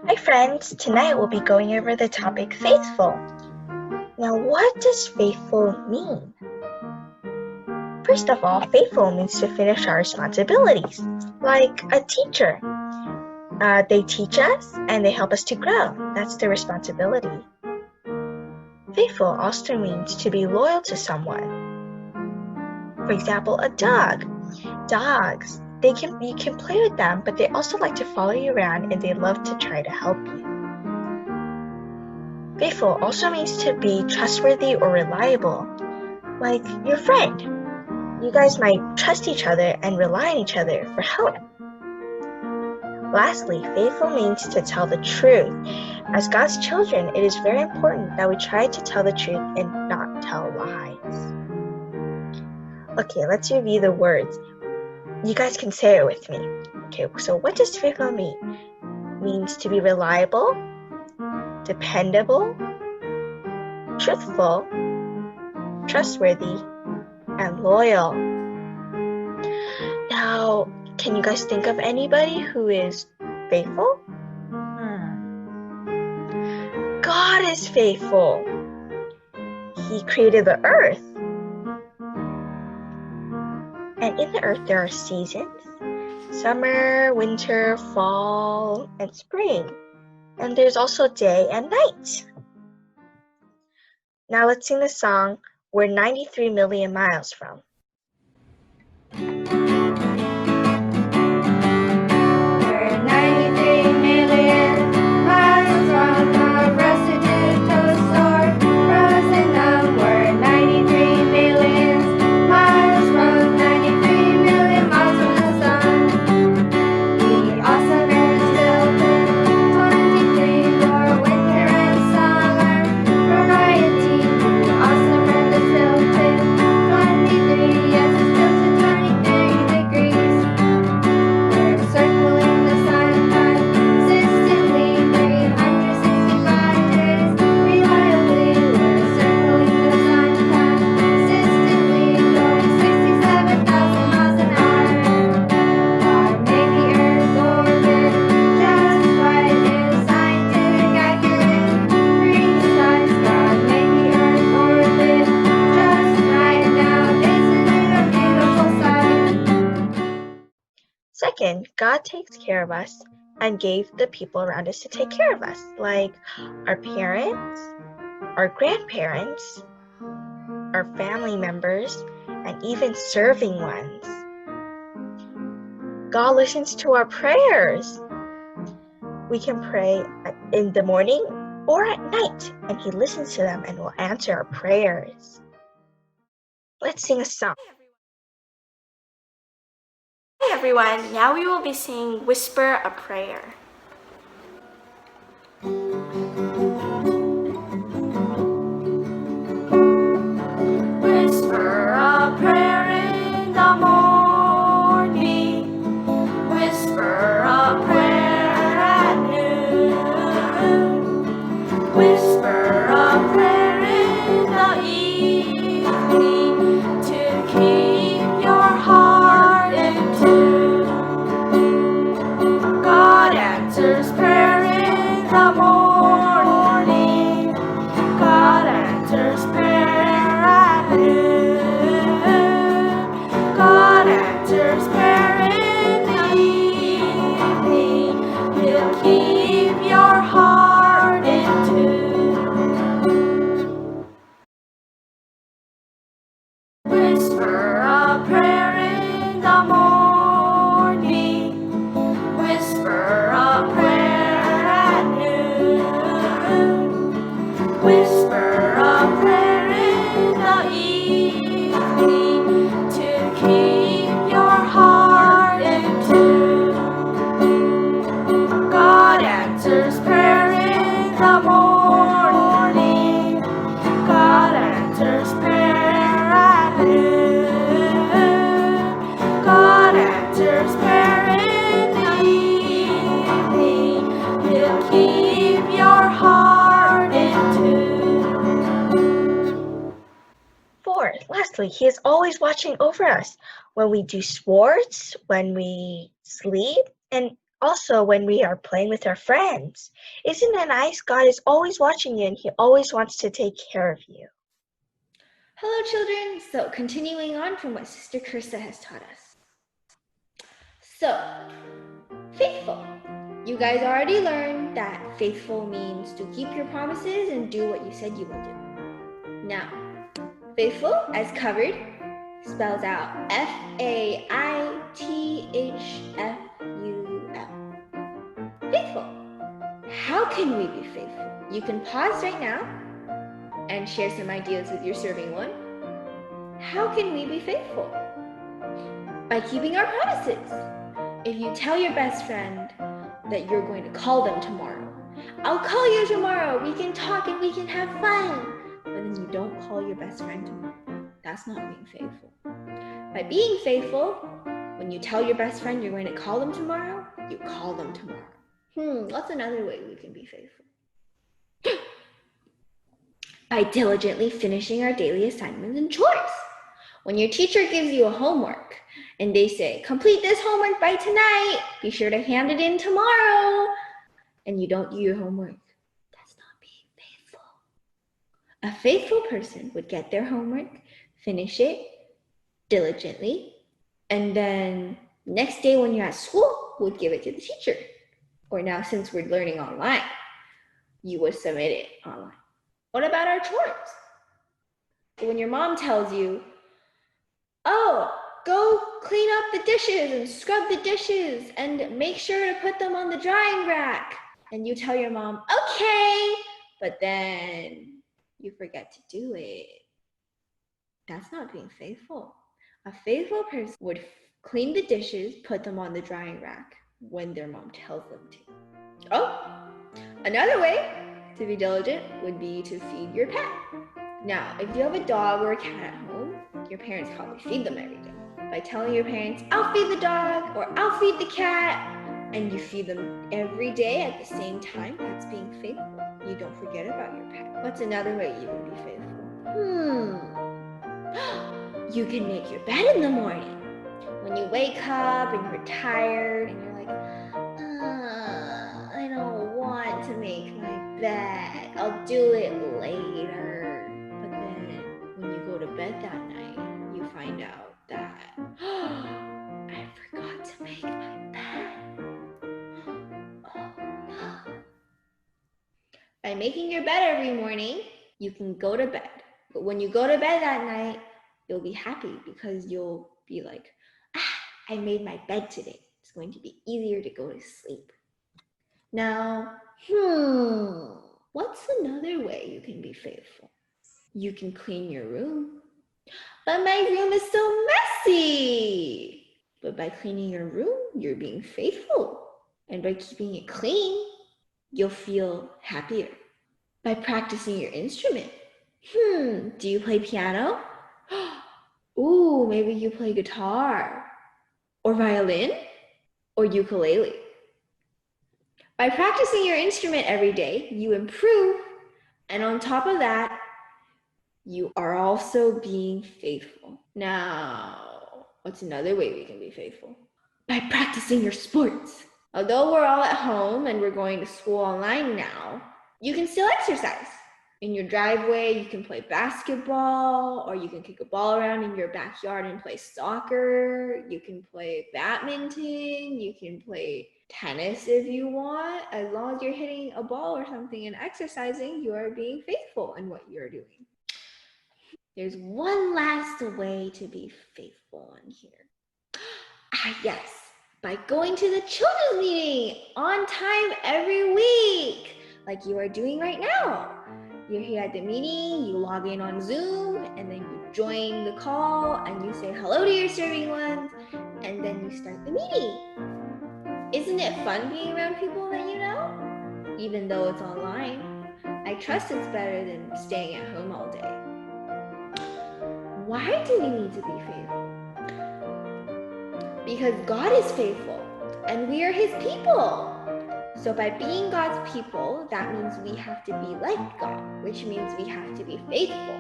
Hi friends, tonight we'll be going over the topic faithful. Now what does faithful mean? First of all, faithful means to finish our responsibilities, like a teacher. They teach us and they help us to grow. That's their responsibility. Faithful also means to be loyal to someone. For example, a dog. Dogs, you can play with them, but they also like to follow you around and they love to try to help you. Faithful also means to be trustworthy or reliable, like your friend. You guys might trust each other and rely on each other for help. Lastly, faithful means to tell the truth. As God's children, it is very important that we try to tell the truth and not tell lies. Okay, let's review the words. You guys can say it with me. Okay, so what does faithful mean? It means to be reliable, dependable, truthful, trustworthy, and loyal. Now, can you guys think of anybody who is faithful? God is faithful. He created the earth. And in the earth there are seasons: summer, winter, fall, and spring. And there's also day and night. Now let's sing the song, We're 93 Million Miles From. We're 93 million miles from the residue toast store, frozen numb. We're 93 million miles from 93 million miles from the sun. The awesome air is filtered, 23 for winter and summer. Variety, the awesome air is filtered, 23, yes, it's filtered 23 degrees. We're circling the sun consistently, 365 days reliably. We're circling the sun consistently, going 67,000 miles an hour. God made the Earth orbit just right, is scientific accurate, precise. God made the Earth orbit just right. Now isn't it a beautiful sight? Second, God takes care of us and gave the people around us to take care of us, like our parents, our grandparents, our family members, and even serving ones. God listens to our prayers. We can pray in the morning or at night, and He listens to them and will answer our prayers. Let's sing a song. Hi everyone, now we will be singing Whisper a Prayer. Whisper a prayer in the morning, whisper a prayer at noon, whisper a prayer in the evening to keep your heart in tune. God answers prayer in the morning, God answers prayer at noon, God answers prayer in the evening, He'll keep your heart in tune. Whisper a prayer in the morning, whisper a prayer at noon, whisper a prayer in the evening to keep your heart in tune. God answers prayer in the morning, God answers prayer at noon, God answers prayer in the evening, He'll keep your heart in tune. Fourth, lastly, He is always watching over us. when we do sports, when we sleep, and also when we are playing with our friends. Isn't it nice? God is always watching you and He always wants to take care of you. Hello, children. So, continuing on from what Sister Krista has taught us. So, faithful. You guys already learned that faithful means to keep your promises and do what you said you will do. Now, faithful, as covered, spells out Faithful. Faithful. How can we be faithful? You can pause right now and share some ideas with your serving one. How can we be faithful? By keeping our promises. If you tell your best friend that you're going to call them tomorrow, I'll call you tomorrow, we can talk and we can have fun, but then you don't call your best friend tomorrow, that's not being faithful. By being faithful, when you tell your best friend you're going to call them tomorrow, you call them tomorrow. What's another way we can be faithful? By diligently finishing our daily assignments and chores. When your teacher gives you a homework and they say, complete this homework by tonight, be sure to hand it in tomorrow, and you don't do your homework, that's not being faithful. A faithful person would get their homework, finish it diligently, and then next day when you're at school, would give it to the teacher. Or now, since we're learning online, you would submit it online. What about our chores? When your mom tells you, oh, go clean up the dishes and scrub the dishes and make sure to put them on the drying rack. And you tell your mom, okay, but then you forget to do it. That's not being faithful. A faithful person would clean the dishes, put them on the drying rack when their mom tells them to. Oh, another way to be diligent would be to feed your pet. Now, if you have a dog or a cat at home, your parents probably feed them every day. By telling your parents, I'll feed the dog or I'll feed the cat, and you feed them every day at the same time, that's being faithful. You don't forget about your pet. What's another way you can be faithful? You can make your bed in the morning. When you wake up and you're tired and you're like, I don't want to make my bed. I'll do it later. But then when you go to bed that night, you find out that I forgot to make my bed. Oh no. By making your bed every morning, you can go to bed. But when you go to bed that night, you'll be happy because you'll be like, I made my bed today. It's going to be easier to go to sleep. Now, what's another way you can be faithful? You can clean your room. But my room is so messy. But by cleaning your room, you're being faithful. And by keeping it clean, you'll feel happier. By practicing your instrument. Do you play piano? Ooh, maybe you play guitar. Or violin? Or ukulele. By practicing your instrument every day, you improve, and on top of that, you are also being faithful. Now, what's another way we can be faithful? By practicing your sports. Although we're all at home and we're going to school online now, you can still exercise. In your driveway, you can play basketball, or you can kick a ball around in your backyard and play soccer. You can play badminton. You can play tennis if you want. As long as you're hitting a ball or something and exercising, you are being faithful in what you're doing. There's one last way to be faithful in here. Yes, by going to the children's meeting on time every week, like you are doing right now. You're here at the meeting, you log in on Zoom, and then you join the call, and you say hello to your serving ones, and then you start the meeting. Isn't it fun being around people that you know? Even though it's online, I trust it's better than staying at home all day. Why do we need to be faithful? Because God is faithful, and we are His people. So by being God's people, that means we have to be like God, which means we have to be faithful.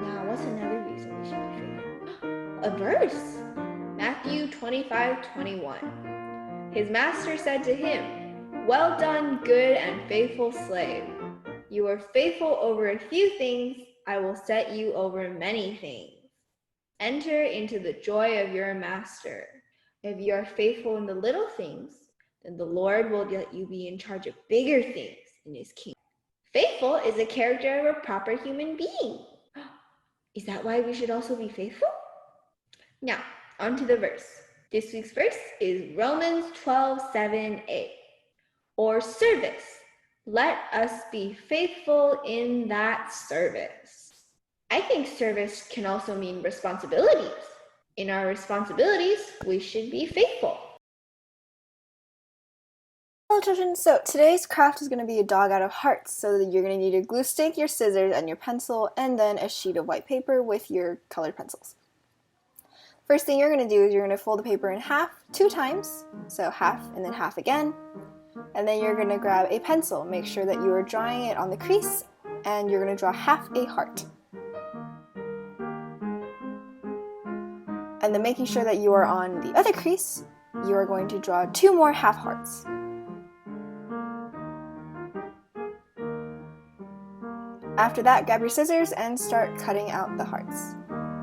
Now, what's another reason we should be faithful? A verse. Matthew 25:21. His master said to him, "Well done, good and faithful slave. You are faithful over a few things, I will set you over many things. Enter into the joy of your master. If you are faithful in the little things, then the Lord will let you be in charge of bigger things in his kingdom." Faithful is the character of a proper human being. Is that why we should also be faithful? Now, on to the verse. This week's verse is Romans 12:7a, or service. Let us be faithful in that service. I think service can also mean responsibilities. In our responsibilities, we should be faithful. Hello children, so today's craft is going to be a dog out of hearts, so that you're going to need your glue stick, your scissors, and your pencil, and then a sheet of white paper with your colored pencils. First thing you're going to do is you're going to fold the paper in half 2 times, so half and then half again, and then you're going to grab a pencil. Make sure that you are drawing it on the crease, and you're going to draw half a heart. And then making sure that you are on the other crease, you are going to draw 2 more half hearts. After that, grab your scissors and start cutting out the hearts.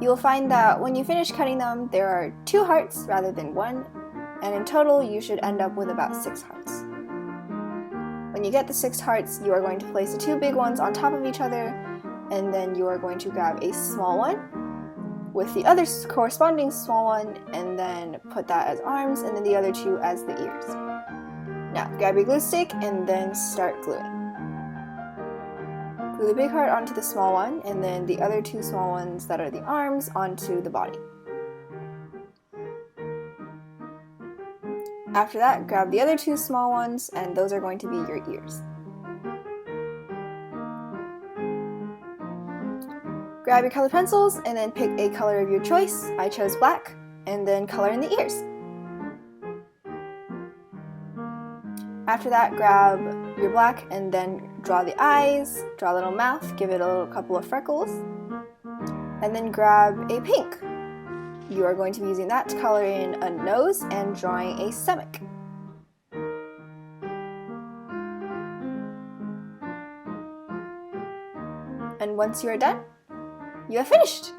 You will find that when you finish cutting them, there are 2 hearts rather than 1, and in total you should end up with about 6 hearts. When you get the 6 hearts, you are going to place the 2 big ones on top of each other, and then you are going to grab a small one with the other corresponding small one, and then put that as arms, and then the other 2 as the ears. Now, grab your glue stick and then start gluing. Glue the big heart onto the small one, and then the other 2 small ones that are the arms onto the body. After that, grab the other 2 small ones, and those are going to be your ears. Grab your colored pencils, and then pick a color of your choice. I chose black, and then color in the ears. After that, grab your black and then draw the eyes, draw a little mouth, give it a little couple of freckles, and then grab a pink. You are going to be using that to color in a nose and drawing a stomach. And once you are done, you have finished!